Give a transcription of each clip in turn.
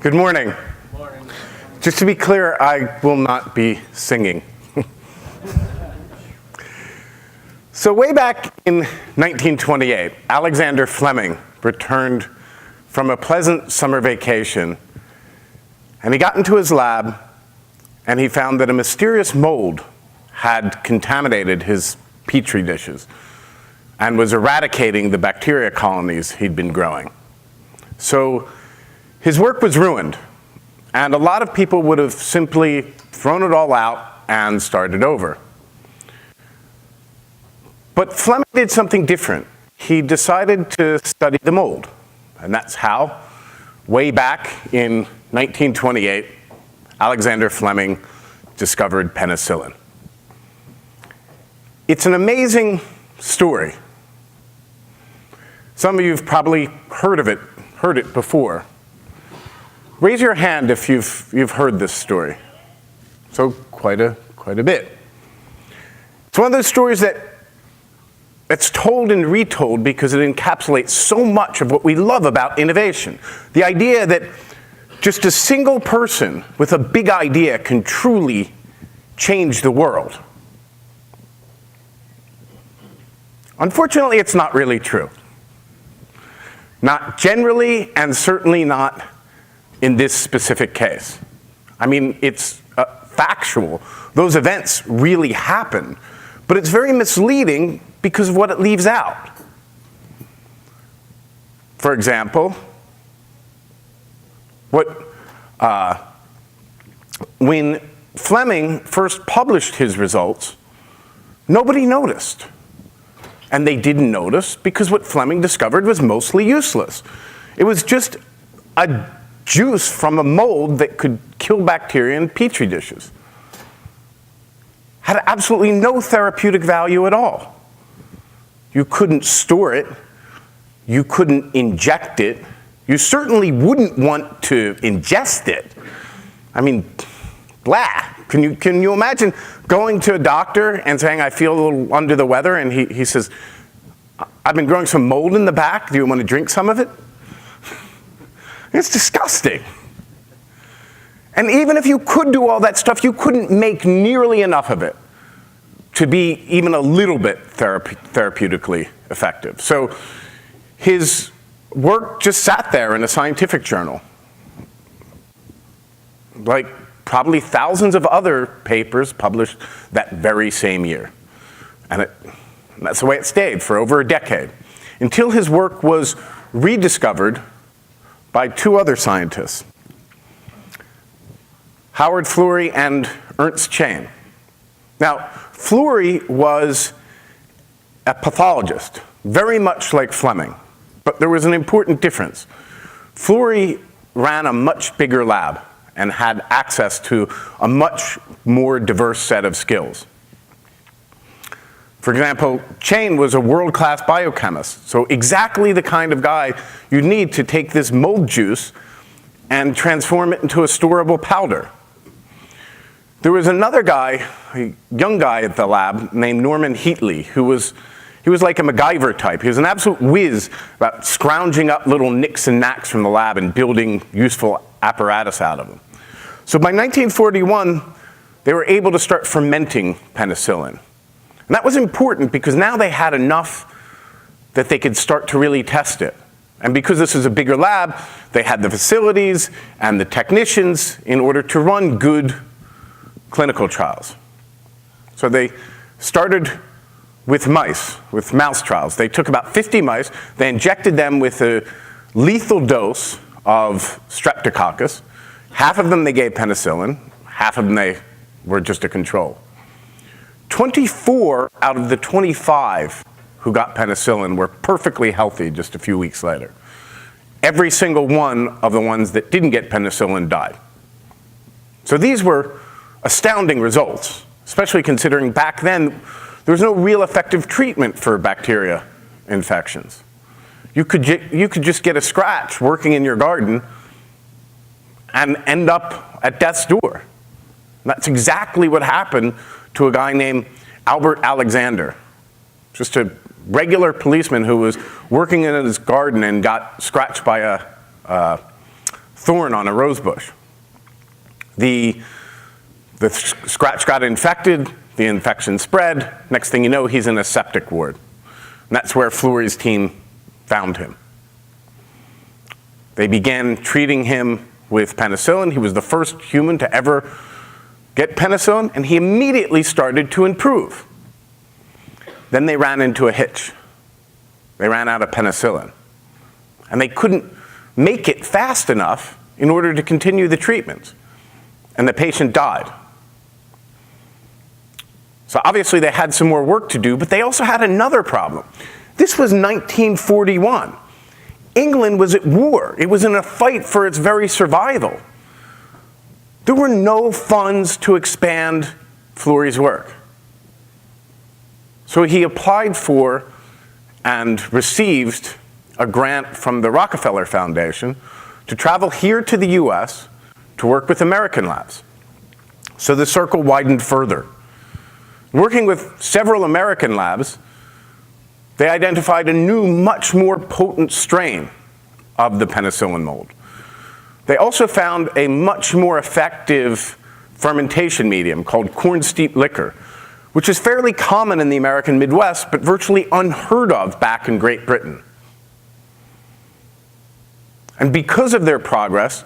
Good morning. Good morning. Just to be clear, I will not be singing. So way back in 1928, Alexander Fleming returned from a pleasant summer vacation, and he got into his lab, and he found that a mysterious mold had contaminated his petri dishes and was eradicating the bacteria colonies he'd been growing. So his work was ruined, and a lot of people would have simply thrown it all out and started over. But Fleming did something different. He decided to study the mold, and that's how, way back in 1928, Alexander Fleming discovered penicillin. It's an amazing story. Some of you have probably heard it before. Raise your hand if you've heard this story. So quite a bit. It's one of those stories that's told and retold because it encapsulates so much of what we love about innovation. The idea that just a single person with a big idea can truly change the world. Unfortunately, it's not really true. Not generally, and certainly not in this specific case. I mean, it's factual. Those events really happen, but it's very misleading because of what it leaves out. For example, when Fleming first published his results, nobody noticed. And they didn't notice because what Fleming discovered was mostly useless. It was just a juice from a mold that could kill bacteria in petri dishes. Had absolutely no therapeutic value at all. You couldn't store it. You couldn't inject it. You certainly wouldn't want to ingest it. I mean, blah. Can you imagine going to a doctor and saying, I feel a little under the weather, and he says, I've been growing some mold in the back. Do you want to drink some of it? It's disgusting. And even if you could do all that stuff, you couldn't make nearly enough of it to be even a little bit therapeutically effective. So his work just sat there in a scientific journal, like probably thousands of other papers published that very same year. And that's the way it stayed for over a decade, until his work was rediscovered by two other scientists, Howard Florey and Ernst Chain. Now, Florey was a pathologist, very much like Fleming, but there was an important difference. Florey ran a much bigger lab and had access to a much more diverse set of skills. For example, Chain was a world-class biochemist, so exactly the kind of guy you need to take this mold juice and transform it into a storable powder. There was another guy, a young guy at the lab named Norman Heatley, he was like a MacGyver type. He was an absolute whiz about scrounging up little nicks and knacks from the lab and building useful apparatus out of them. So by 1941, they were able to start fermenting penicillin. And that was important because now they had enough that they could start to really test it. And because this was a bigger lab, they had the facilities and the technicians in order to run good clinical trials. So they started with mice, with mouse trials. They took about 50 mice, they injected them with a lethal dose of streptococcus. Half of them they gave penicillin, half of them they were just a control. 24 out of the 25 who got penicillin were perfectly healthy just a few weeks later. Every single one of the ones that didn't get penicillin died. So these were astounding results, especially considering back then there was no real effective treatment for bacteria infections. You could just get a scratch working in your garden and end up at death's door. And that's exactly what happened to a guy named Albert Alexander, just a regular policeman who was working in his garden and got scratched by a thorn on a rose bush. The scratch got infected, the infection spread. Next thing you know, he's in a septic ward. And that's where Fleury's team found him. They began treating him with penicillin. He was the first human to ever get penicillin, and he immediately started to improve. Then they ran into a hitch. They ran out of penicillin. And they couldn't make it fast enough in order to continue the treatment. And the patient died. So obviously they had some more work to do, but they also had another problem. This was 1941. England was at war. It was in a fight for its very survival. There were no funds to expand Fleury's work. So he applied for and received a grant from the Rockefeller Foundation to travel here to the US to work with American labs. So the circle widened further. Working with several American labs, they identified a new, much more potent strain of the penicillin mold. They also found a much more effective fermentation medium called corn steeped liquor, which is fairly common in the American Midwest, but virtually unheard of back in Great Britain. And because of their progress,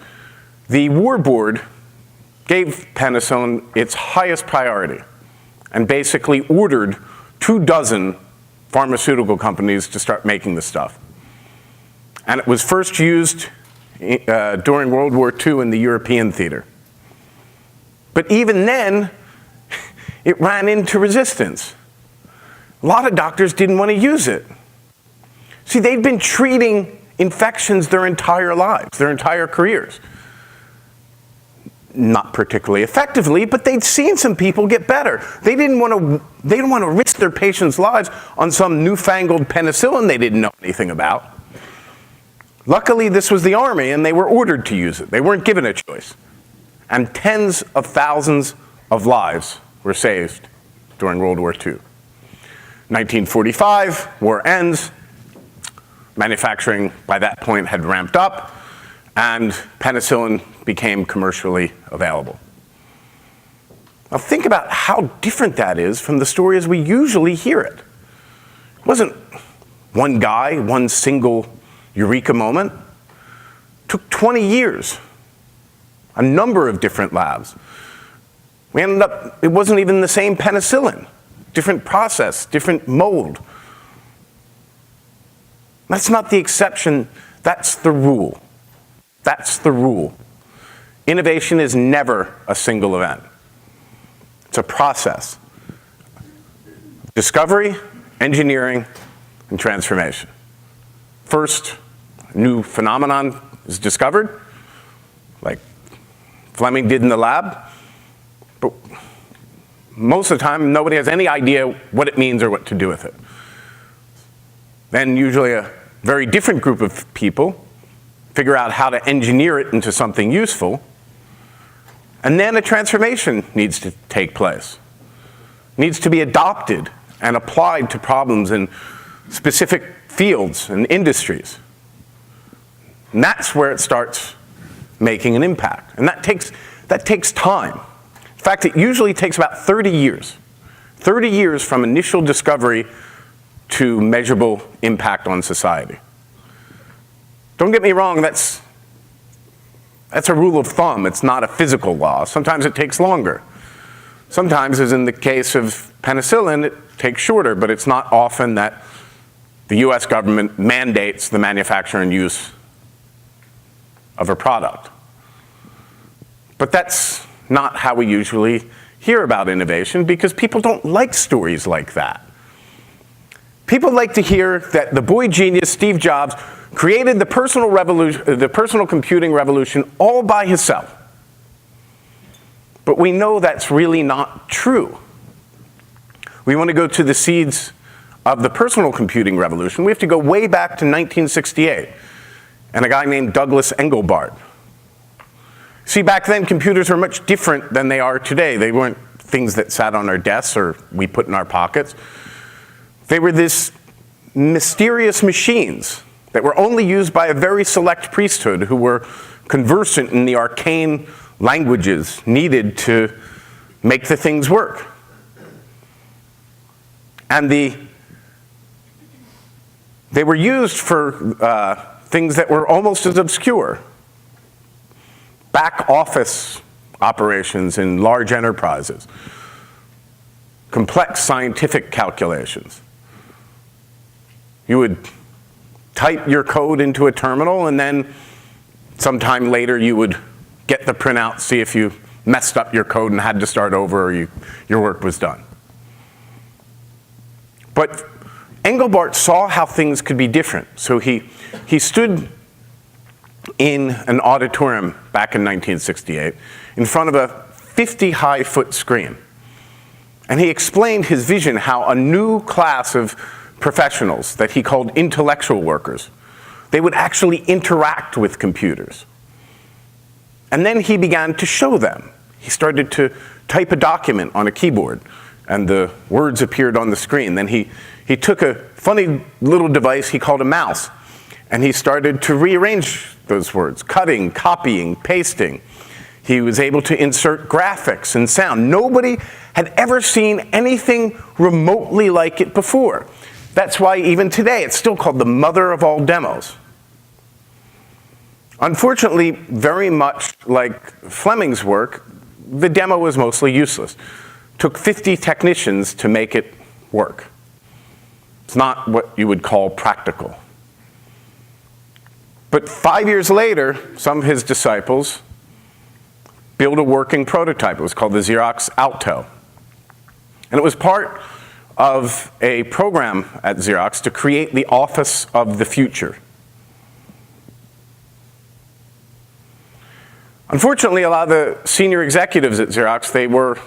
the War Board gave penicillin its highest priority and basically ordered 24 pharmaceutical companies to start making the stuff. And it was first used during World War II in the European theater. But even then, it ran into resistance. A lot of doctors didn't want to use it. See, they'd been treating infections their entire lives, their entire careers. Not particularly effectively, but they'd seen some people get better. They didn't want to risk their patients' lives on some newfangled penicillin they didn't know anything about. Luckily, this was the Army, and they were ordered to use it. They weren't given a choice. And tens of thousands of lives were saved during World War II. 1945, war ends. Manufacturing by that point had ramped up, and penicillin became commercially available. Now think about how different that is from the story as we usually hear it. It wasn't one guy, one single eureka moment. It took 20 years, a number of different labs. We ended up, it wasn't even the same penicillin, different process, different mold. That's not the exception, that's the rule. That's the rule. Innovation is never a single event. It's a process. Discovery, engineering, and transformation. First, a new phenomenon is discovered, like Fleming did in the lab, but most of the time, nobody has any idea what it means or what to do with it. Then usually a very different group of people figure out how to engineer it into something useful, and then a transformation needs to take place. It needs to be adopted and applied to problems in specific fields and industries. And that's where it starts making an impact. And that takes time. In fact, it usually takes about 30 years. 30 years from initial discovery to measurable impact on society. Don't get me wrong, that's a rule of thumb. It's not a physical law. Sometimes it takes longer. Sometimes, as in the case of penicillin, it takes shorter, but it's not often that the US government mandates the manufacture and use of a product. But that's not how we usually hear about innovation, because people don't like stories like that. People like to hear that the boy genius, Steve Jobs, created the personal computing revolution all by himself. But we know that's really not true. We want to go to the seeds of the personal computing revolution. We have to go way back to 1968 and a guy named Douglas Engelbart. See, back then computers were much different than they are today. They weren't things that sat on our desks or we put in our pockets. They were these mysterious machines that were only used by a very select priesthood who were conversant in the arcane languages needed to make the things work. And they were used for things that were almost as obscure. Back office operations in large enterprises. Complex scientific calculations. You would type your code into a terminal, and then sometime later you would get the printout, see if you messed up your code and had to start over, or your work was done. But Engelbart saw how things could be different. So he stood in an auditorium back in 1968 in front of a 50-high-foot screen. And he explained his vision how a new class of professionals that he called intellectual workers, they would actually interact with computers. And then he began to show them. He started to type a document on a keyboard, and the words appeared on the screen. Then he took a funny little device he called a mouse, and he started to rearrange those words, cutting, copying, pasting. He was able to insert graphics and sound. Nobody had ever seen anything remotely like it before. That's why even today it's still called the mother of all demos. Unfortunately, very much like Fleming's work, the demo was mostly useless. It took 50 technicians to make it work. It's not what you would call practical. But 5 years later, some of his disciples built a working prototype. It was called the Xerox Alto. And it was part of a program at Xerox to create the Office of the Future. Unfortunately, a lot of the senior executives at Xerox, they weren't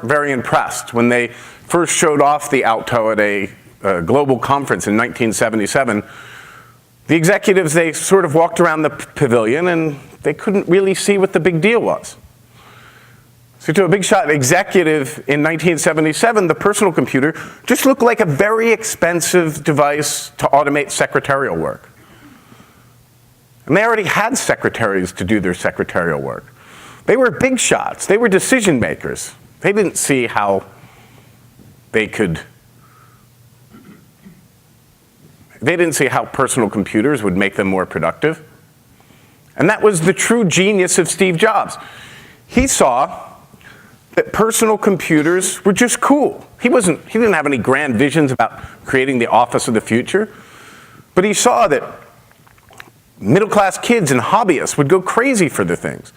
very impressed. When they first showed off the Alto at a global conference in 1977, the executives, they sort of walked around the pavilion and they couldn't really see what the big deal was. So to a big shot executive in 1977, the personal computer just looked like a very expensive device to automate secretarial work. And they already had secretaries to do their secretarial work. They were big shots. They were decision makers. They didn't see how they didn't see how personal computers would make them more productive. And that was the true genius of Steve Jobs. He saw that personal computers were just cool. He didn't have any grand visions about creating the office of the future, but he saw that middle-class kids and hobbyists would go crazy for the things.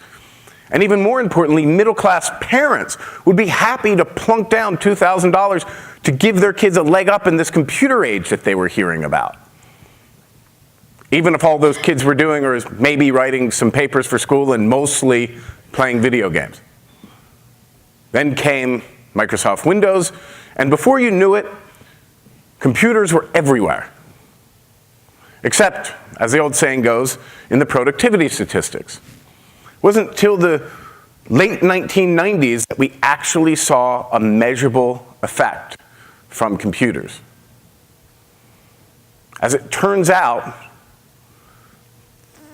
And even more importantly, middle-class parents would be happy to plunk down $2,000 to give their kids a leg up in this computer age that they were hearing about. Even if all those kids were doing was maybe writing some papers for school and mostly playing video games. Then came Microsoft Windows, and before you knew it, computers were everywhere. Except, as the old saying goes, in the productivity statistics. It wasn't till the late 1990s that we actually saw a measurable effect from computers. As it turns out,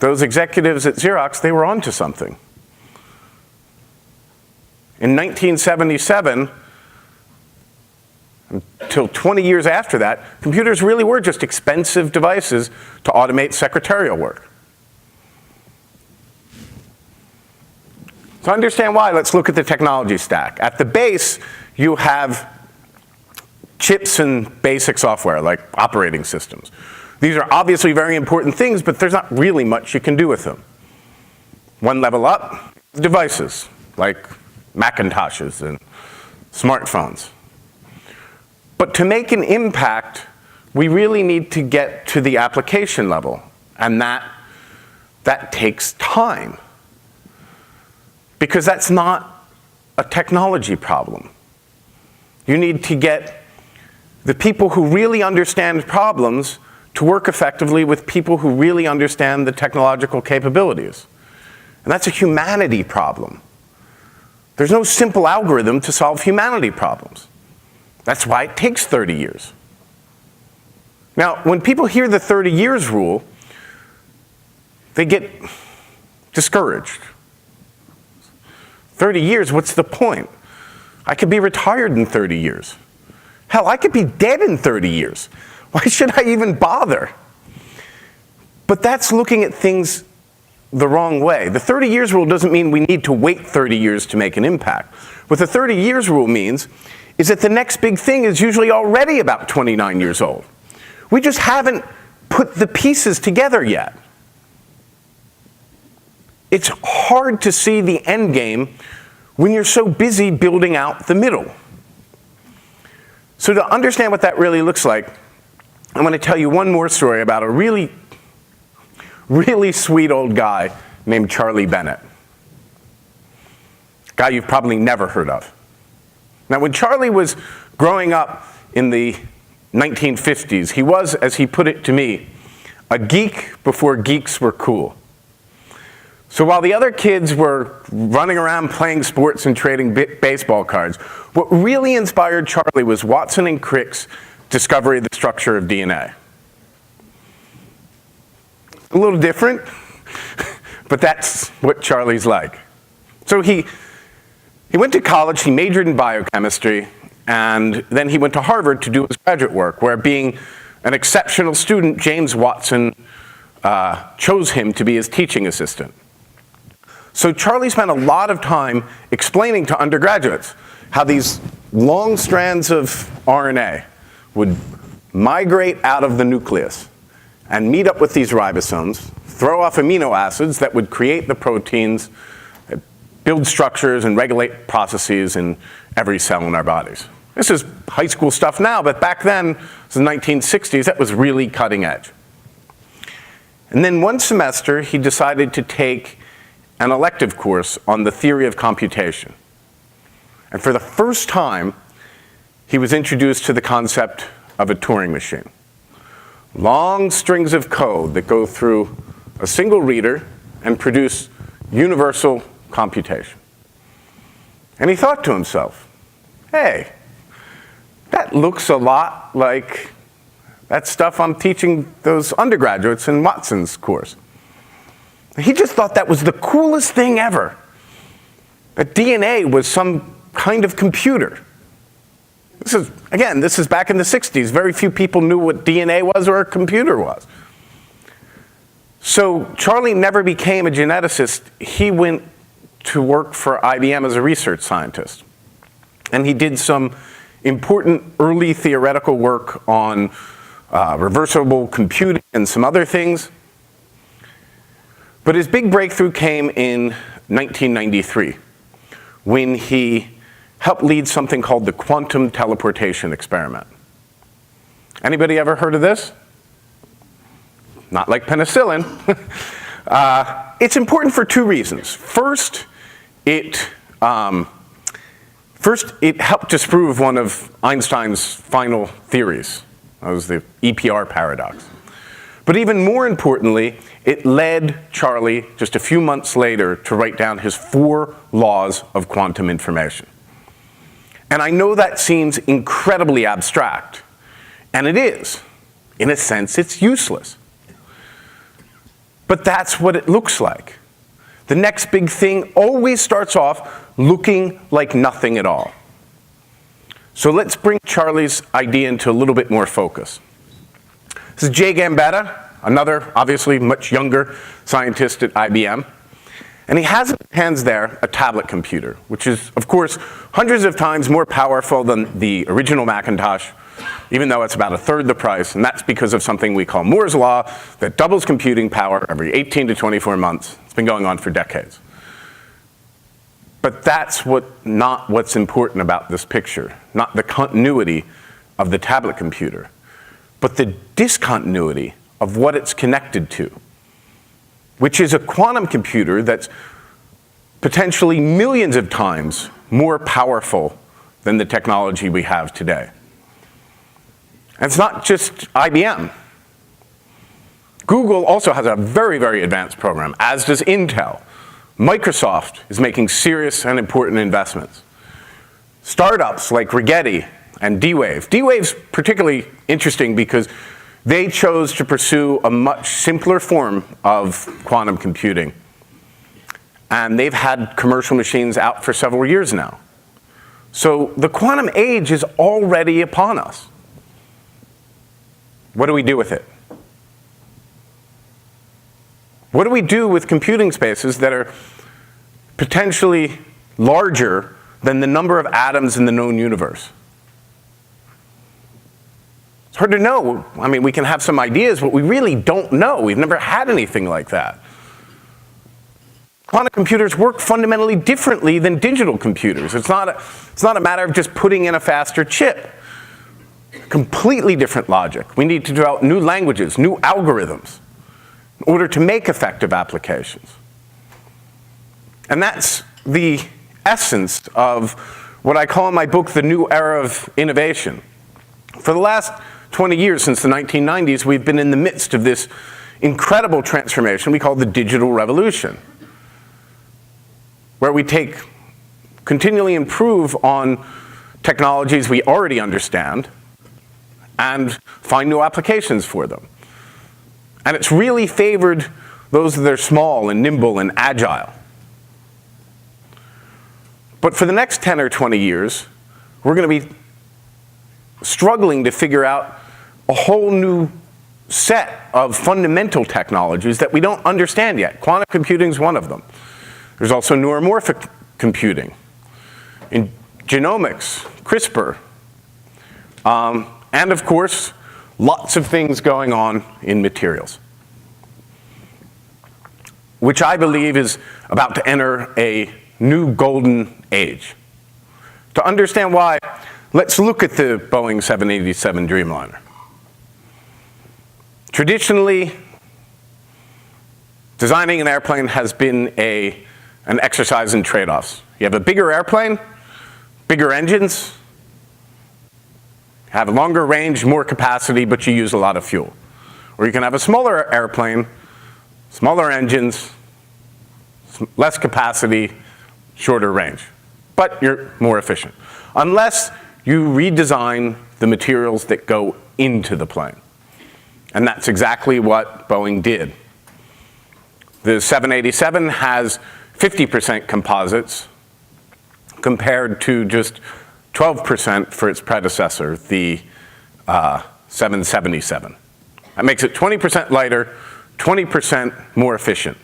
those executives at Xerox, they were onto something. In 1977, until 20 years after that, computers really were just expensive devices to automate secretarial work. To understand why, let's look at the technology stack. At the base, you have chips and basic software, like operating systems. These are obviously very important things, but there's not really much you can do with them. One level up, devices, like Macintoshes and smartphones. But to make an impact, we really need to get to the application level, and that takes time. Because that's not a technology problem. You need to get the people who really understand problems to work effectively with people who really understand the technological capabilities. And that's a humanity problem. There's no simple algorithm to solve humanity problems. That's why it takes 30 years. Now, when people hear the 30 years rule, they get discouraged. 30 years, what's the point? I could be retired in 30 years. Hell, I could be dead in 30 years. Why should I even bother? But that's looking at things the wrong way. The 30 years rule doesn't mean we need to wait 30 years to make an impact. What the 30 years rule means is that the next big thing is usually already about 29 years old. We just haven't put the pieces together yet. It's hard to see the end game when you're so busy building out the middle. So to understand what that really looks like, I'm going to tell you one more story about a really, really sweet old guy named Charlie Bennett. A guy you've probably never heard of. Now, when Charlie was growing up in the 1950s, he was, as he put it to me, a geek before geeks were cool. So while the other kids were running around playing sports and trading baseball cards, what really inspired Charlie was Watson and Crick's discovery of the structure of DNA. A little different, but that's what Charlie's like. So he went to college, he majored in biochemistry, and then he went to Harvard to do his graduate work, where being an exceptional student, James Watson chose him to be his teaching assistant. So Charlie spent a lot of time explaining to undergraduates how these long strands of RNA would migrate out of the nucleus and meet up with these ribosomes, throw off amino acids that would create the proteins, build structures, and regulate processes in every cell in our bodies. This is high school stuff now, but back then, it was the 1960s, that was really cutting edge. And then one semester, he decided to take an elective course on the theory of computation. And for the first time, he was introduced to the concept of a Turing machine. Long strings of code that go through a single reader and produce universal computation. And he thought to himself, hey, that looks a lot like that stuff I'm teaching those undergraduates in Watson's course. He just thought that was the coolest thing ever. That DNA was some kind of computer. This is back in the 60s. Very few people knew what DNA was or a computer was. So Charlie never became a geneticist. He went to work for IBM as a research scientist. And he did some important early theoretical work on reversible computing and some other things. But his big breakthrough came in 1993 when he helped lead something called the quantum teleportation experiment. Anybody ever heard of this? Not like penicillin. It's important for two reasons. First, it helped disprove one of Einstein's final theories. That was the EPR paradox. But even more importantly, it led Charlie, just a few months later, to write down his 4 laws of quantum information. And I know that seems incredibly abstract, and it is. In a sense, it's useless. But that's what it looks like. The next big thing always starts off looking like nothing at all. So let's bring Charlie's idea into a little bit more focus. This is Jay Gambetta, another, obviously much younger scientist at IBM. And he has in his hands there a tablet computer, which is, of course, hundreds of times more powerful than the original Macintosh, even though it's about 1/3 the price. And that's because of something we call Moore's Law that doubles computing power every 18 to 24 months. It's been going on for decades. But that's not what's important about this picture, not the continuity of the tablet computer, but the discontinuity of what it's connected to, which is a quantum computer that's potentially millions of times more powerful than the technology we have today. And it's not just IBM. Google also has a very, very advanced program, as does Intel. Microsoft is making serious and important investments. Startups like Rigetti and D-Wave. D-Wave's particularly interesting because they chose to pursue a much simpler form of quantum computing. And they've had commercial machines out for several years now. So the quantum age is already upon us. What do we do with it? What do we do with computing spaces that are potentially larger than the number of atoms in the known universe? It's hard to know. I mean, we can have some ideas, but we really don't know. We've never had anything like that. Quantum computers work fundamentally differently than digital computers. It's not a matter of just putting in a faster chip. Completely different logic. We need to develop new languages, new algorithms, in order to make effective applications. And that's the essence of what I call in my book the new era of innovation. For the last 20 years, since the 1990s, we've been in the midst of this incredible transformation we call the digital revolution, where we continually improve on technologies we already understand and find new applications for them. And it's really favored those that are small and nimble and agile. But for the next 10 or 20 years, we're going to be struggling to figure out a whole new set of fundamental technologies that we don't understand yet. Quantum computing is one of them. There's also neuromorphic computing, in genomics, CRISPR, and of course, lots of things going on in materials, which I believe is about to enter a new golden age. To understand why, let's look at the Boeing 787 Dreamliner. Traditionally, designing an airplane has been an exercise in trade-offs. You have a bigger airplane, bigger engines, have a longer range, more capacity, but you use a lot of fuel. Or you can have a smaller airplane, smaller engines, less capacity, shorter range, but you're more efficient. Unless you redesign the materials that go into the plane. And that's exactly what Boeing did. The 787 has 50% composites compared to just 12% for its predecessor, the 777. That makes it 20% lighter, 20% more efficient.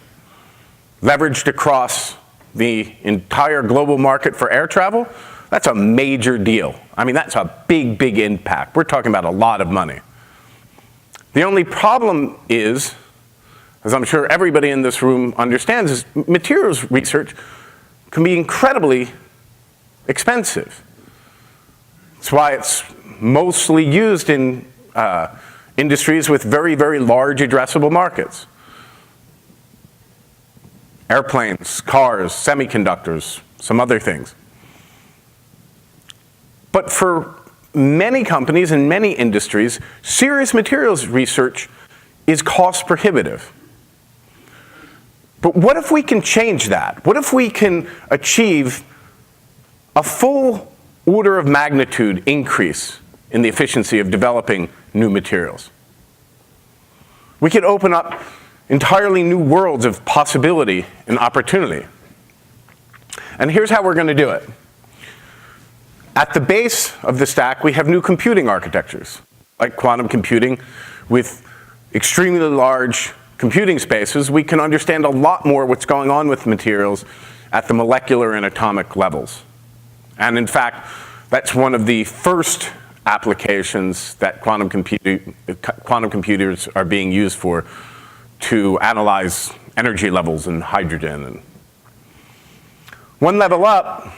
Leveraged across the entire global market for air travel, that's a major deal. I mean, that's a big, big impact. We're talking about a lot of money. The only problem is, as I'm sure everybody in this room understands, is materials research can be incredibly expensive. That's why it's mostly used in industries with very, very large addressable markets. Airplanes, cars, semiconductors, some other things. But for many companies and many industries, serious materials research is cost prohibitive. But what if we can change that? What if we can achieve a full order of magnitude increase in the efficiency of developing new materials? We could open up entirely new worlds of possibility and opportunity. And here's how we're going to do it. At the base of the stack, we have new computing architectures, like quantum computing. With extremely large computing spaces, we can understand a lot more what's going on with materials at the molecular and atomic levels. And in fact, that's one of the first applications that quantum computers are being used for, to analyze energy levels in hydrogen. And one level up,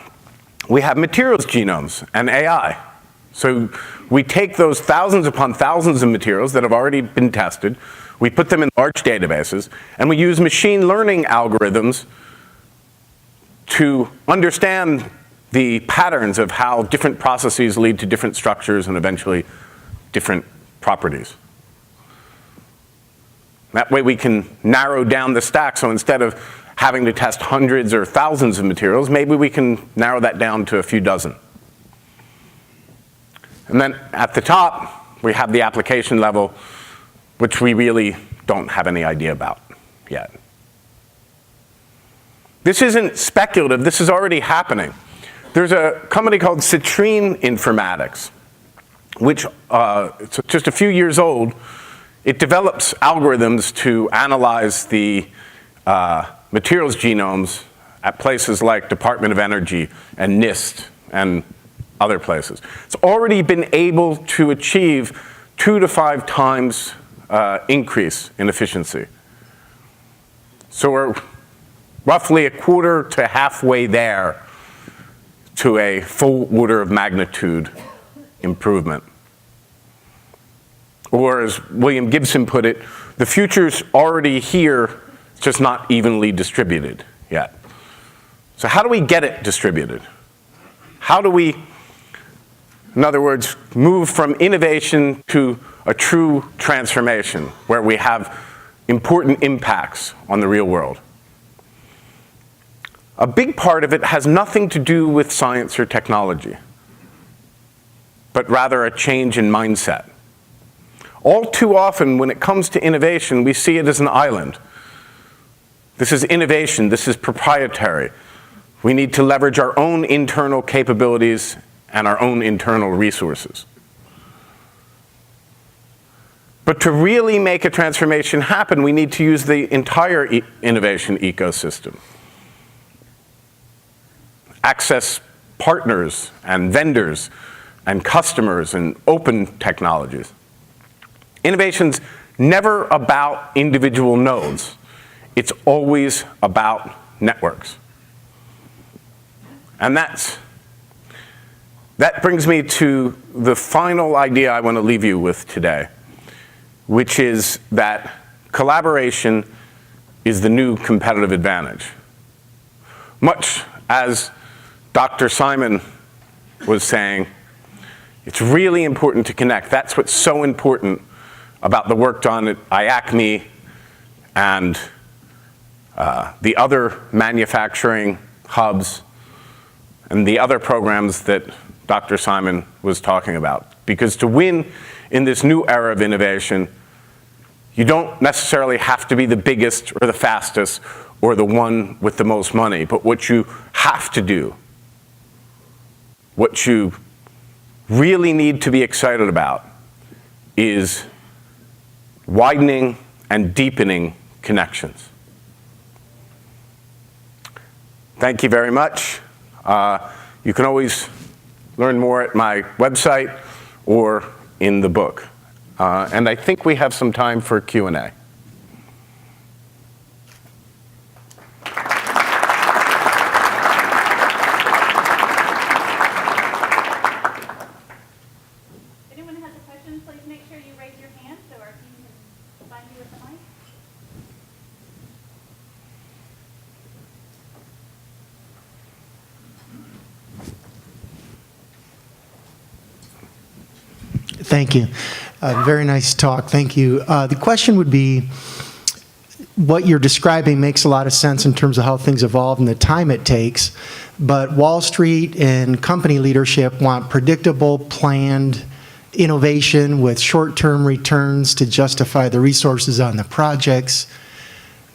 we have materials genomes and AI. So we take those thousands upon thousands of materials that have already been tested, we put them in large databases, and we use machine learning algorithms to understand the patterns of how different processes lead to different structures and eventually different properties. That way we can narrow down the stack, so instead of having to test hundreds or thousands of materials, maybe we can narrow that down to a few dozen. And then at the top, we have the application level, which we really don't have any idea about yet. This isn't speculative, this is already happening. There's a company called Satell Informatics, which it's just a few years old. It develops algorithms to analyze the materials genomes at places like Department of Energy and NIST and other places. It's already been able to achieve 2 to 5 times increase in efficiency. So we're roughly a quarter to halfway there to a full order of magnitude improvement. Or as William Gibson put it, the future's already here, it's just not evenly distributed yet. So how do we get it distributed? How do we, in other words, move from innovation to a true transformation where we have important impacts on the real world? A big part of it has nothing to do with science or technology, but rather a change in mindset. All too often, when it comes to innovation, we see it as an island. This is innovation, this is proprietary. We need to leverage our own internal capabilities and our own internal resources. But to really make a transformation happen, we need to use the entire innovation ecosystem. Access partners and vendors and customers and open technologies. Innovation's never about individual nodes. It's always about networks. And that brings me to the final idea I want to leave you with today, which is that collaboration is the new competitive advantage. Much as Dr. Simon was saying, it's really important to connect. That's what's so important about the work done at IACMI and the other manufacturing hubs and the other programs that Dr. Simon was talking about. Because to win in this new era of innovation, you don't necessarily have to be the biggest or the fastest or the one with the most money, but what you have to do, what you really need to be excited about, is widening and deepening connections. Thank you very much. You can always learn more at my website or in the book. And I think we have some time for Q&A. Thank you. Very nice talk. Thank you. The question would be, what you're describing makes a lot of sense in terms of how things evolve and the time it takes, but Wall Street and company leadership want predictable, planned innovation with short-term returns to justify the resources on the projects.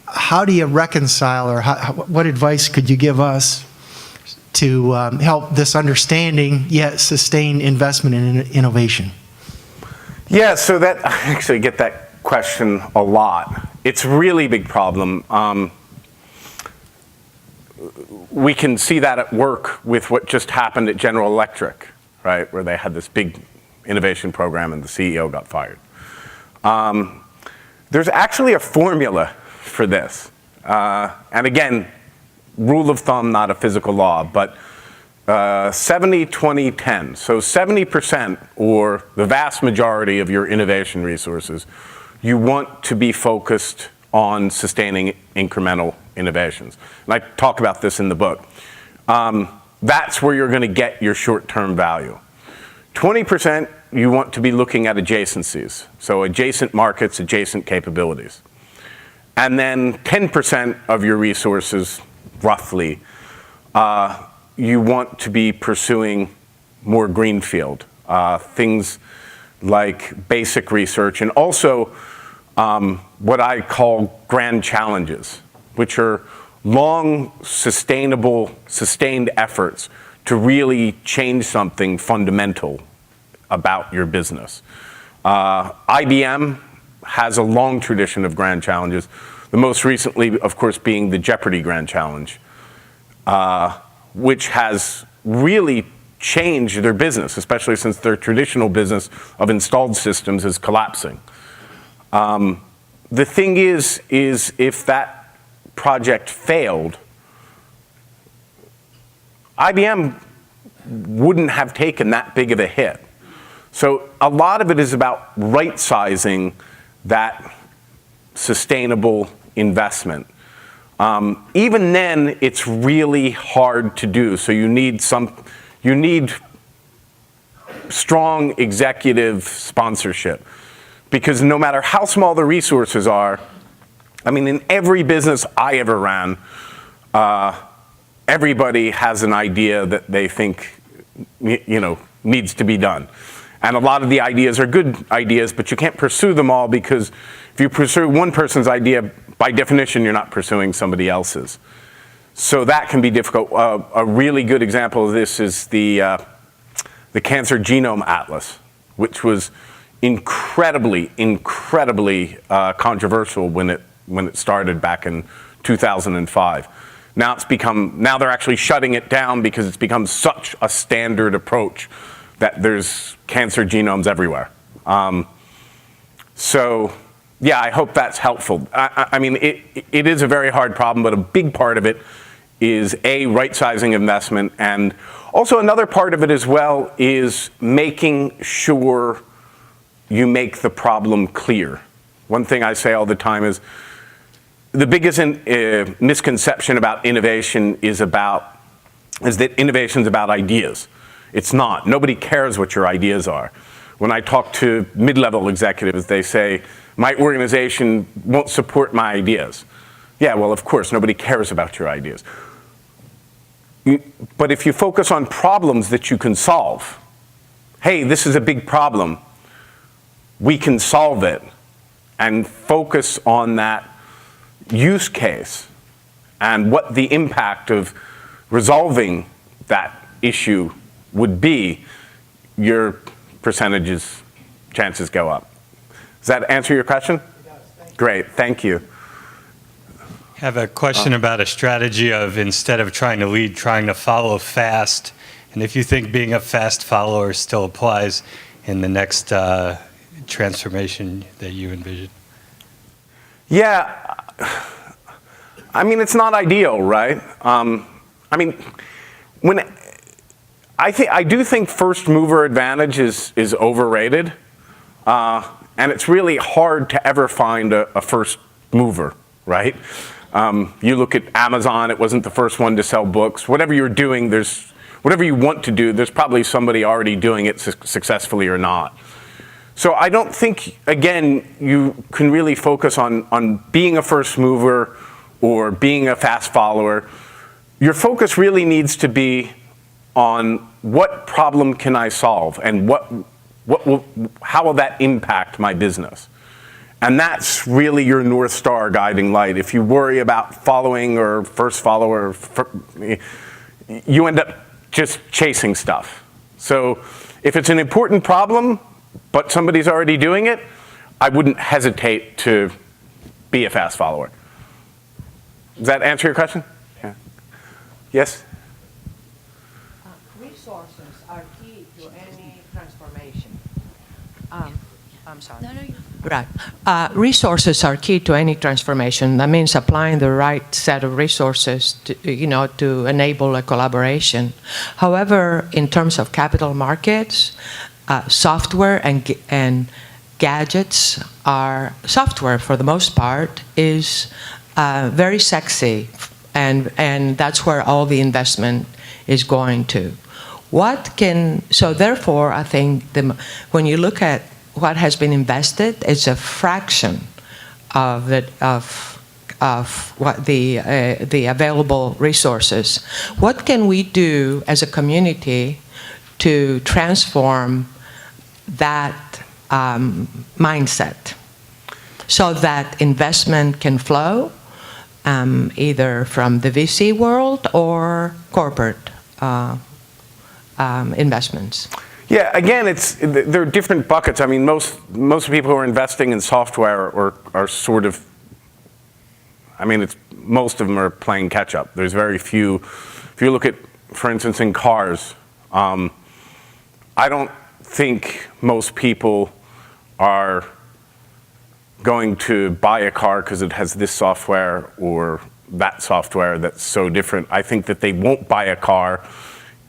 How do you reconcile, or what advice could you give us to help this understanding yet sustain investment in innovation? Yeah, so that, I actually get that question a lot. It's a really big problem. We can see that at work with what just happened at General Electric, right, where they had this big innovation program and the CEO got fired. There's actually a formula for this. And again, rule of thumb, not a physical law, but 70, 20, 10. So 70%, or the vast majority of your innovation resources, you want to be focused on sustaining incremental innovations. And I talk about this in the book. That's where you're going to get your short-term value. 20%, you want to be looking at adjacencies. So adjacent markets, adjacent capabilities. And then 10% of your resources, roughly, you want to be pursuing more greenfield, things like basic research, and also what I call grand challenges, which are long, sustained efforts to really change something fundamental about your business. IBM has a long tradition of grand challenges, the most recently, of course, being the Jeopardy Grand Challenge, which has really changed their business, especially since their traditional business of installed systems is collapsing. The thing is if that project failed, IBM wouldn't have taken that big of a hit. So a lot of it is about right-sizing that sustainable investment. Even then, it's really hard to do. So you need strong executive sponsorship, because no matter how small the resources are, I mean, in every business I ever ran, everybody has an idea that they think, needs to be done. And a lot of the ideas are good ideas, but you can't pursue them all, because if you pursue one person's idea, by definition, you're not pursuing somebody else's. So that can be difficult. A really good example of this is the Cancer Genome Atlas, which was incredibly controversial when it started back in 2005. Now they're actually shutting it down because it's become such a standard approach that there's cancer genomes everywhere. So yeah, I hope that's helpful. I mean, it is a very hard problem, but a big part of it is right-sizing investment, and also another part of it as well is making sure you make the problem clear. One thing I say all the time is the biggest misconception about innovation is that innovation's about ideas. It's not. Nobody cares what your ideas are. When I talk to mid-level executives, they say, my organization won't support my ideas. Yeah, well, of course, nobody cares about your ideas. But if you focus on problems that you can solve, hey, this is a big problem, we can solve it, and focus on that use case and what the impact of resolving that issue would be, your chances go up. Does that answer your question? It does. Thank you. Great, thank you. I have a question about a strategy of, instead of trying to lead, trying to follow fast, and if you think being a fast follower still applies in the next transformation that you envision. Yeah, I mean, it's not ideal, right? I mean, I do think first mover advantage is overrated, and it's really hard to ever find a first mover, right? You look at Amazon, it wasn't the first one to sell books. Whatever you're doing, whatever you want to do, there's probably somebody already doing it successfully or not. So I don't think, again, you can really focus on being a first mover or being a fast follower. Your focus really needs to be on what problem can I solve, and how will that impact my business? And that's really your North Star guiding light. If you worry about following or first follower, you end up just chasing stuff. So if it's an important problem, but somebody's already doing it, I wouldn't hesitate to be a fast follower. Does that answer your question? Yeah. Yes? Resources are key to any transformation. I'm sorry. No, you. Right. Resources are key to any transformation. That means applying the right set of resources to enable a collaboration. However, in terms of capital markets, software and gadgets software for the most part is very sexy, and that's where all the investment is going to. So therefore, I think when you look at what has been invested, it's a fraction of what the available resources. What can we do as a community to transform that mindset so that investment can flow either from the VC world or corporate investments? Yeah, again, there are different buckets. I mean, most people who are investing in software are sort of, I mean, most of them are playing catch up. There's very few. If you look at, for instance, in cars, I don't think most people are going to buy a car because it has this software or that software that's so different. I think that they won't buy a car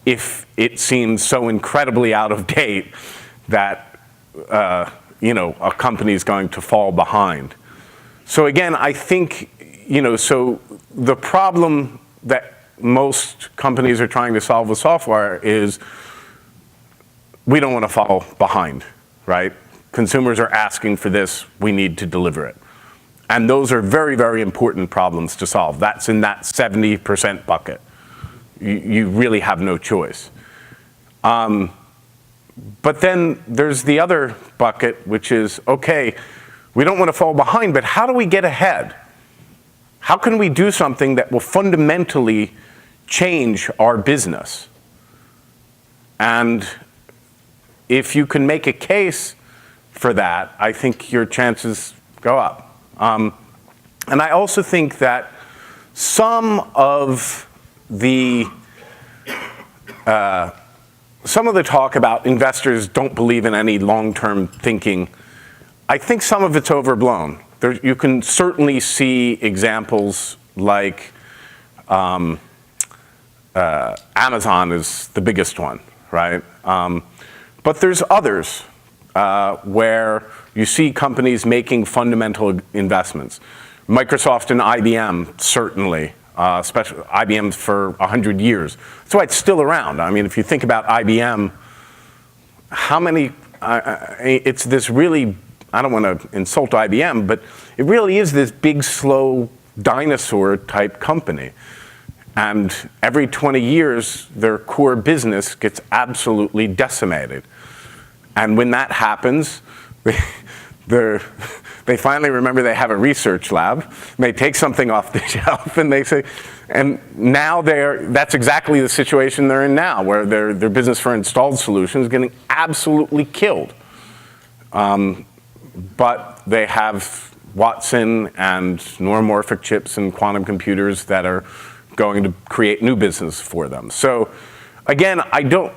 if it seems so incredibly out of date that a company is going to fall behind. So again, I think, so the problem that most companies are trying to solve with software is we don't want to fall behind, right? Consumers are asking for this, we need to deliver it. And those are very, very important problems to solve. That's in that 70% bucket. You really have no choice. But then there's the other bucket, which is, okay, we don't want to fall behind, but how do we get ahead? How can we do something that will fundamentally change our business? And if you can make a case for that, I think your chances go up. And I also think that some of the talk about investors don't believe in any long-term thinking, I think some of it's overblown. You can certainly see examples like Amazon is the biggest one, right? But there's others where you see companies making fundamental investments. Microsoft and IBM, certainly. Especially IBM's for 100 years. That's why it's still around. I mean, if you think about IBM, how many, it's this really, I don't want to insult IBM, but it really is this big, slow dinosaur type company. And every 20 years, their core business gets absolutely decimated. And when that happens, they finally remember they have a research lab. They take something off the shelf and they say, and now that's exactly the situation they're in now, where their business for installed solutions is getting absolutely killed. But they have Watson and neuromorphic chips and quantum computers that are going to create new business for them. So again, I don't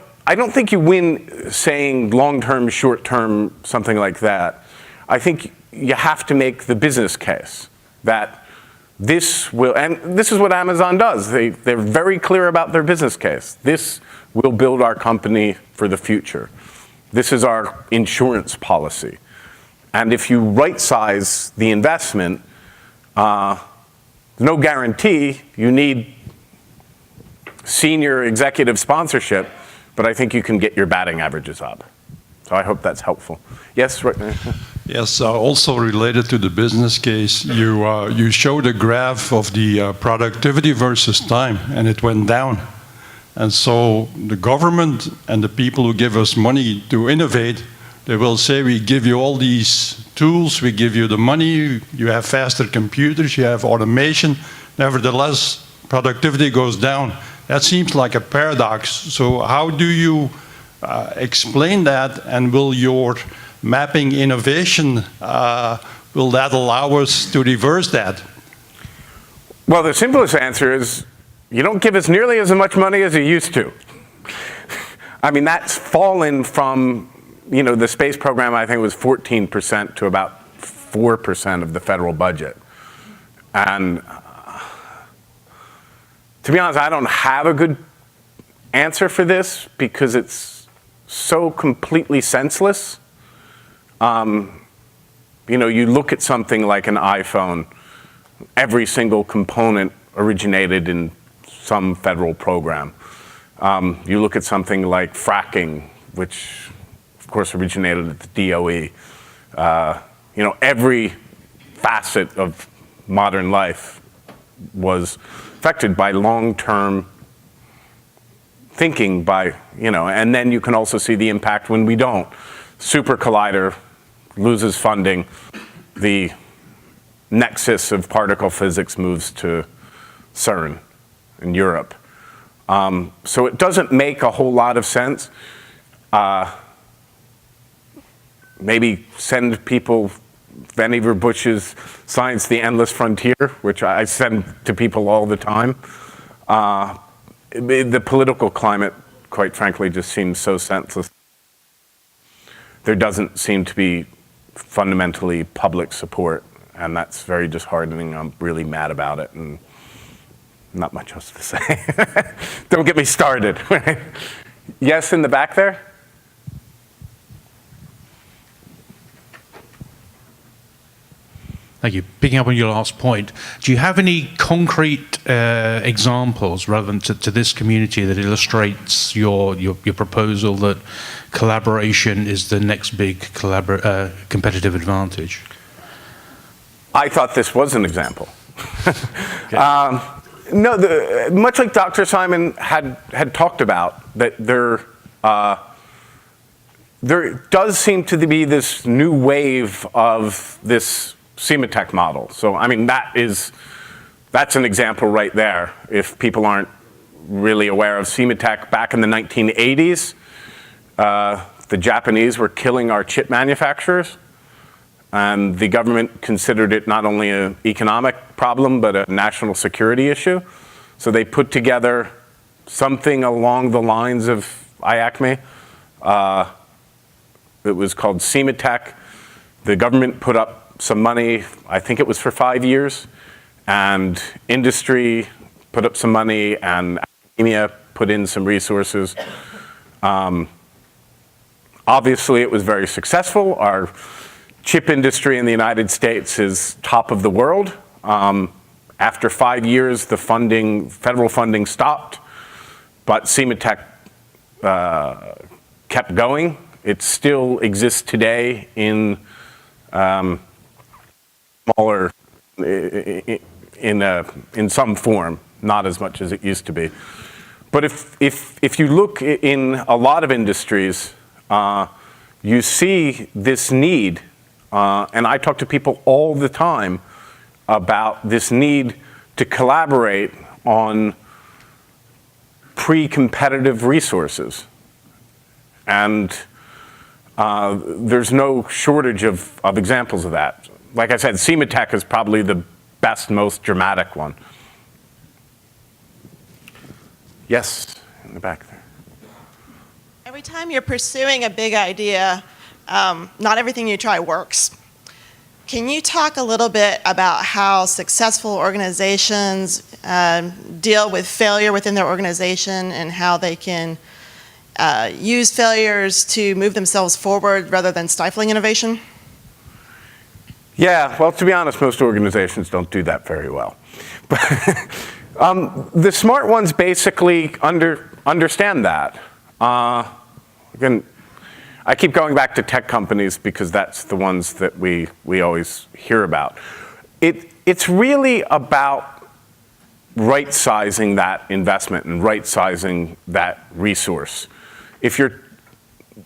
think you win saying long-term, short-term, something like that. I think you have to make the business case that this will, and this is what Amazon does. They're very clear about their business case. This will build our company for the future. This is our insurance policy. And if you right-size the investment, no guarantee, you need senior executive sponsorship, but I think you can get your batting averages up. So I hope that's helpful. Yes, right. Yes, also related to the business case, you showed a graph of the productivity versus time, and it went down. And so the government and the people who give us money to innovate, they will say, we give you all these tools, we give you the money, you have faster computers, you have automation. Nevertheless, productivity goes down. That seems like a paradox. So how do you explain that, and will your mapping innovation, will that allow us to reverse that? Well, the simplest answer is you don't give us nearly as much money as you used to. I mean, that's fallen from, the space program, I think, was 14% to about 4% of the federal budget. And to be honest, I don't have a good answer for this because it's so completely senseless. You look at something like an iPhone, every single component originated in some federal program. You look at something like fracking, which of course originated at the DOE. Every facet of modern life was affected by long-term thinking and then you can also see the impact when we don't. Super Collider loses funding. The nexus of particle physics moves to CERN in Europe. So it doesn't make a whole lot of sense. Maybe send people Vannevar Bush's Science, the Endless Frontier, which I send to people all the time. The political climate, quite frankly, just seems so senseless. There doesn't seem to be fundamentally public support, and that's very disheartening. I'm really mad about it, and not much else to say. Don't get me started. Yes, in the back there? Thank you. Picking up on your last point, do you have any concrete examples relevant to this community that illustrates your proposal that collaboration is the next big competitive advantage? I thought this was an example. No, much like Dr. Simon had talked about, that there does seem to be this new wave of this CEMATECH model. So, I mean, that's an example right there. If people aren't really aware of CEMATECH, back in the 1980s, the Japanese were killing our chip manufacturers, and the government considered it not only an economic problem, but a national security issue. So they put together something along the lines of IACMI. It was called CEMATECH. The government put up some money, I think it was for 5 years, and industry put up some money, and academia put in some resources. Obviously, it was very successful. Our chip industry in the United States is top of the world. After 5 years, the federal funding stopped, but CEMATECH kept going. It still exists today in smaller, in some form, not as much as it used to be. But if you look in a lot of industries, you see this need, and I talk to people all the time about this need to collaborate on pre-competitive resources. And there's no shortage of examples of that. Like I said, CEMATECH is probably the best, most dramatic one. Yes, in the back there. Every time you're pursuing a big idea, not everything you try works. Can you talk a little bit about how successful organizations deal with failure within their organization and how they can use failures to move themselves forward rather than stifling innovation? Yeah, well, to be honest, most organizations don't do that very well. But the smart ones basically understand that. Again, I keep going back to tech companies because that's the ones that we always hear about. It's really about right-sizing that investment and right-sizing that resource.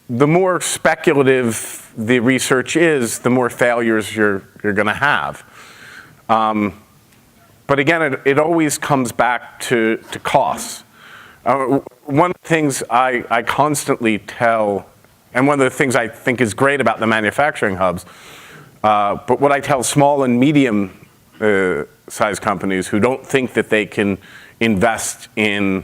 The more speculative the research is, the more failures you're going to have. But again, it always comes back to costs. One of the things I constantly tell, and one of the things I think is great about the manufacturing hubs, but what I tell small and medium sized companies who don't think that they can invest in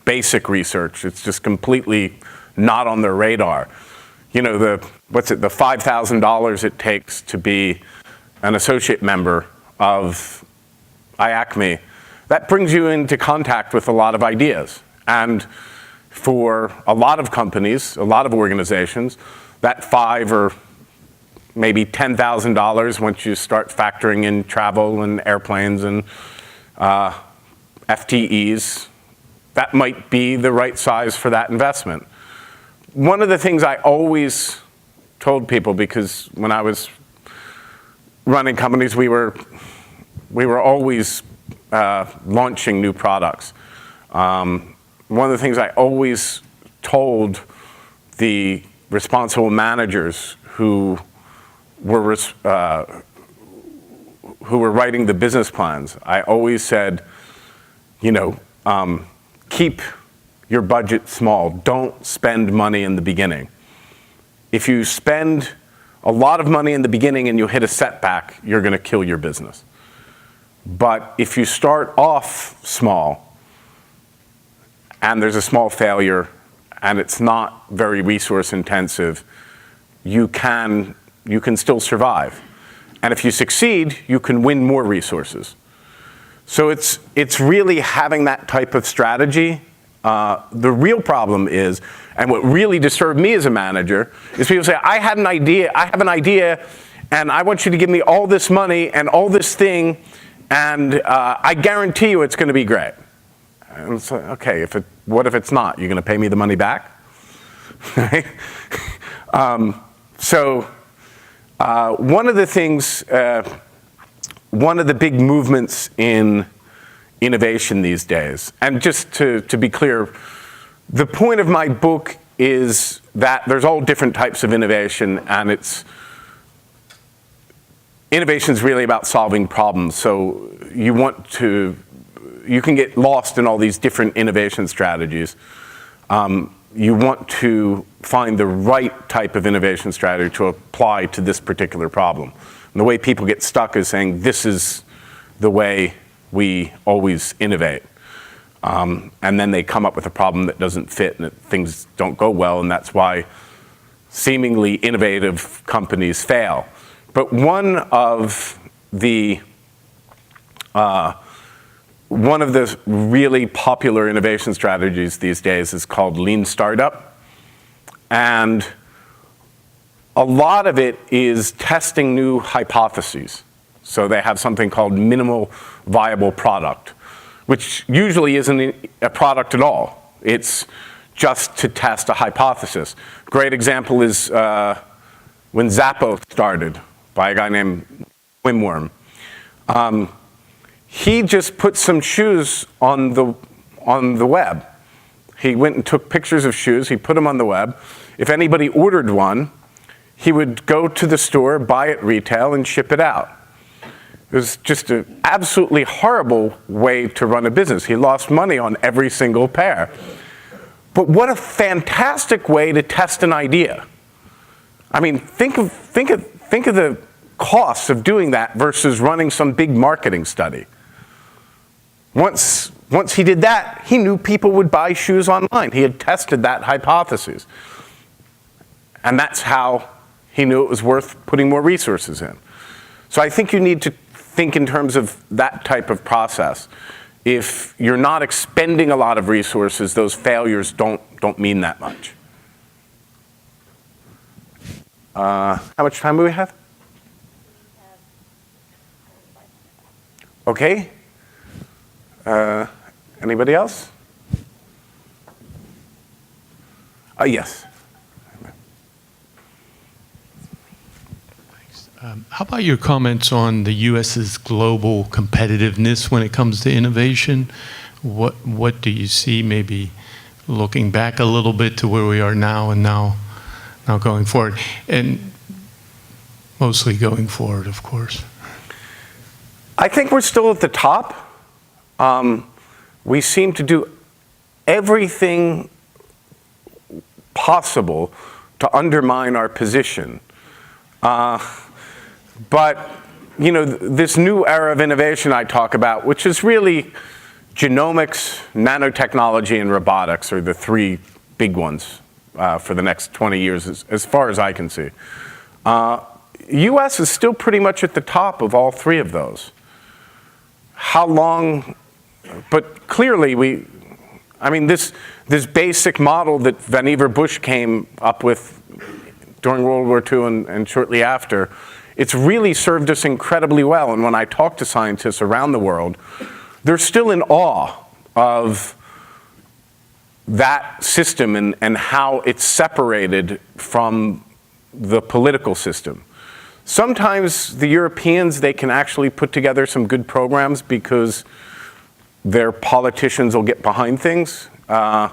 basic research, it's just completely not on their radar. You know, the $5,000 it takes to be an associate member of IACMI, that brings you into contact with a lot of ideas. And for a lot of companies, a lot of organizations, that $5,000 or maybe $10,000 once you start factoring in travel and airplanes and FTEs, that might be the right size for that investment. One of the things I always told people, because when I was running companies, we were always launching new products. One of the things I always told the responsible managers who were writing the business plans, I always said, keep your budget small. Don't spend money in the beginning. If you spend a lot of money in the beginning and you hit a setback, you're going to kill your business. But if you start off small and there's a small failure and it's not very resource intensive, you can still survive. And if you succeed, you can win more resources. So it's really having that type of strategy. The real problem is, and what really disturbed me as a manager, is people say, I have an idea, and I want you to give me all this money and all this thing, and I guarantee you it's going to be great. And it's like, okay, what if it's not? You're going to pay me the money back? One of the things, one of the big movements in innovation these days, and just to be clear, the point of my book is that there's all different types of innovation, and innovation is really about solving problems. So you can get lost in all these different innovation strategies. You want to find the right type of innovation strategy to apply to this particular problem. And the way people get stuck is saying, this is the way we always innovate. And then they come up with a problem that doesn't fit and things don't go well, and that's why seemingly innovative companies fail. But one of the really popular innovation strategies these days is called lean startup. And a lot of it is testing new hypotheses. So they have something called minimal viable product, which usually isn't a product at all. It's just to test a hypothesis. Great example is when Zappo started by a guy named Wimworm. He just put some shoes on the web. He went and took pictures of shoes, he put them on the web. If anybody ordered one, he would go to the store, buy it retail, and ship it out. It was just an absolutely horrible way to run a business. He lost money on every single pair. But what a fantastic way to test an idea. I mean, think of the costs of doing that versus running some big marketing study. Once he did that, he knew people would buy shoes online. He had tested that hypothesis. And that's how he knew it was worth putting more resources in. So I think you need to think in terms of that type of process. If you're not expending a lot of resources, those failures don't mean that much. How much time do we have? Okay. Anybody else? Yes. How about your comments on the U.S.'s global competitiveness when it comes to innovation? What do you see maybe looking back a little bit to where we are now and now going forward? And mostly going forward, of course. I think we're still at the top. We seem to do everything possible to undermine our position. But, this new era of innovation I talk about, which is really genomics, nanotechnology, and robotics are the three big ones for the next 20 years, as far as I can see. U.S. is still pretty much at the top of all three of those. How long? But clearly, this basic model that Vannevar Bush came up with during World War II and shortly after, it's really served us incredibly well. And when I talk to scientists around the world, they're still in awe of that system and how it's separated from the political system. Sometimes the Europeans, they can actually put together some good programs because their politicians will get behind things. The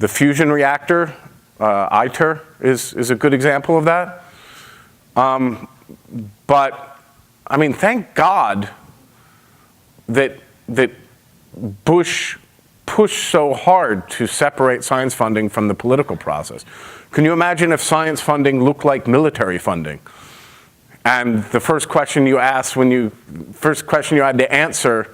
fusion reactor, ITER, is a good example of that. But, I mean, thank God that Bush pushed so hard to separate science funding from the political process. Can you imagine if science funding looked like military funding? And the first question you had to answer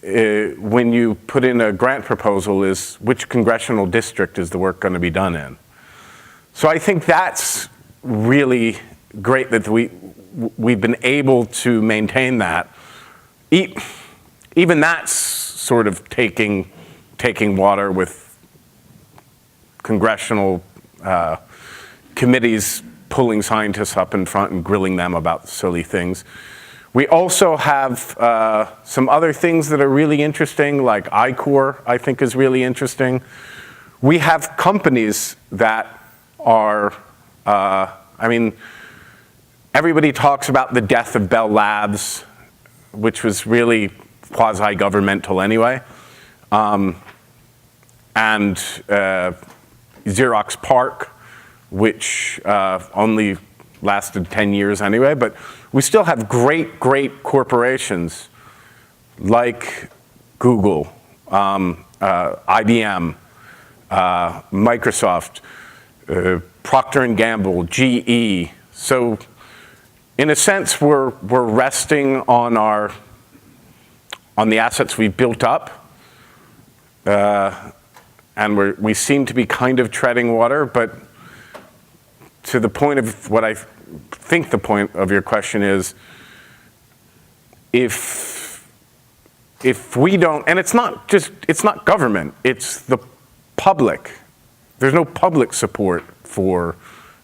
when you put in a grant proposal is, which congressional district is the work going to be done in? So I think that's really great that we've been able to maintain that. Even that's sort of taking water with congressional committees pulling scientists up in front and grilling them about silly things. We also have some other things that are really interesting, like I-Core, I think is really interesting. We have companies that are, I mean, everybody talks about the death of Bell Labs, which was really quasi-governmental anyway. And Xerox PARC, which only lasted 10 years anyway, but we still have great corporations like Google, IBM, Microsoft, Procter & Gamble, GE. So in a sense, we're resting on the assets we've built up, and we seem to be kind of treading water, but to the point of what I think the point of your question is, if we don't, and it's not government, it's the public. There's no public support for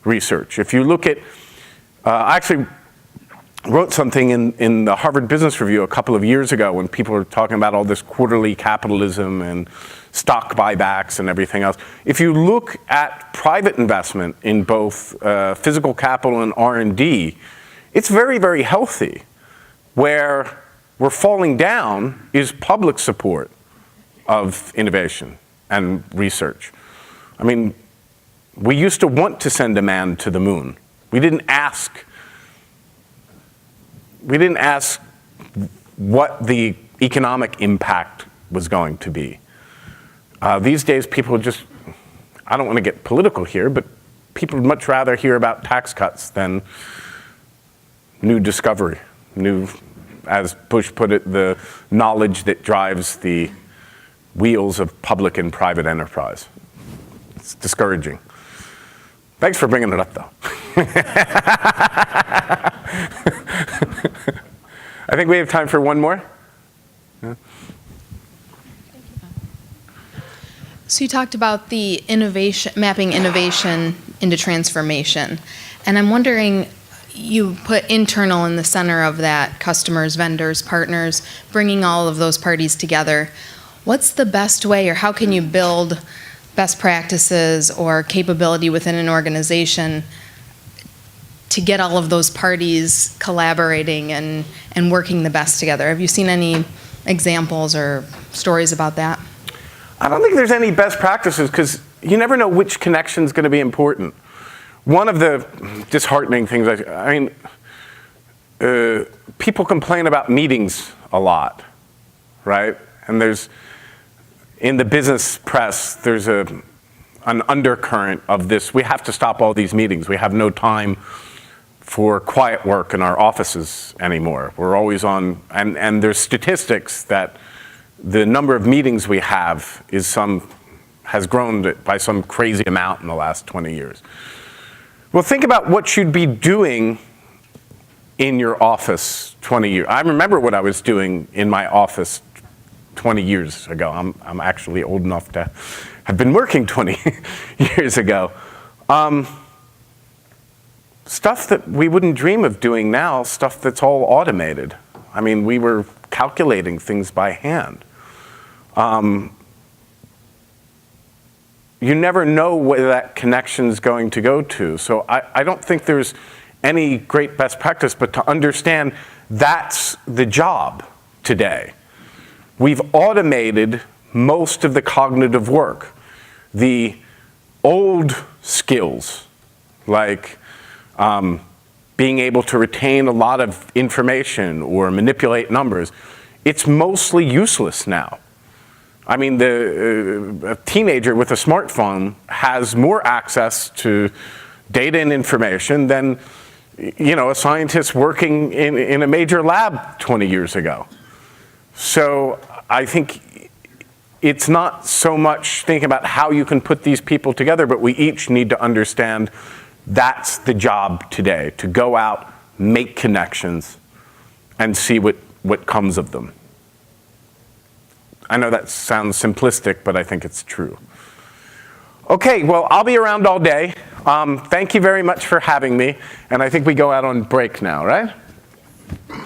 research. If you look at, I actually wrote something in the Harvard Business Review a couple of years ago when people were talking about all this quarterly capitalism and stock buybacks and everything else. If you look at private investment in both physical capital and R&D, it's very, very healthy. Where we're falling down is public support of innovation and research. I mean, we used to want to send a man to the moon. We didn't ask what the economic impact was going to be. These days, people just, I don't want to get political here, but people would much rather hear about tax cuts than new discovery, as Bush put it, the knowledge that drives the wheels of public and private enterprise. It's discouraging. Thanks for bringing it up, though. I think we have time for one more. Yeah. So you talked about the innovation, mapping innovation into transformation. And I'm wondering, you put internal in the center of that, customers, vendors, partners, bringing all of those parties together. What's the best way, or how can you build best practices or capability within an organization to get all of those parties collaborating and working the best together? Have you seen any examples or stories about that? I don't think there's any best practices because you never know which connection is going to be important. One of the disheartening things, people complain about meetings a lot, right? And in the business press, there's an undercurrent of this. We have to stop all these meetings. We have no time for quiet work in our offices anymore. We're always on, and there's statistics that the number of meetings we have has grown by some crazy amount in the last 20 years. Well, think about what you'd be doing in your office 20 years. I remember what I was doing in my office 20 years ago. I'm actually old enough to have been working 20 years ago. Stuff that we wouldn't dream of doing now, stuff that's all automated. I mean, we were calculating things by hand. You never know where that connection's going to go to. So I don't think there's any great best practice, but to understand that's the job today. We've automated most of the cognitive work. The old skills, like being able to retain a lot of information or manipulate numbers, it's mostly useless now. I mean, a teenager with a smartphone has more access to data and information than, a scientist working in a major lab 20 years ago. So I think it's not so much thinking about how you can put these people together, but we each need to understand that's the job today, to go out, make connections, and see what comes of them. I know that sounds simplistic, but I think it's true. Okay, well, I'll be around all day. Thank you very much for having me, and I think we go out on break now, right?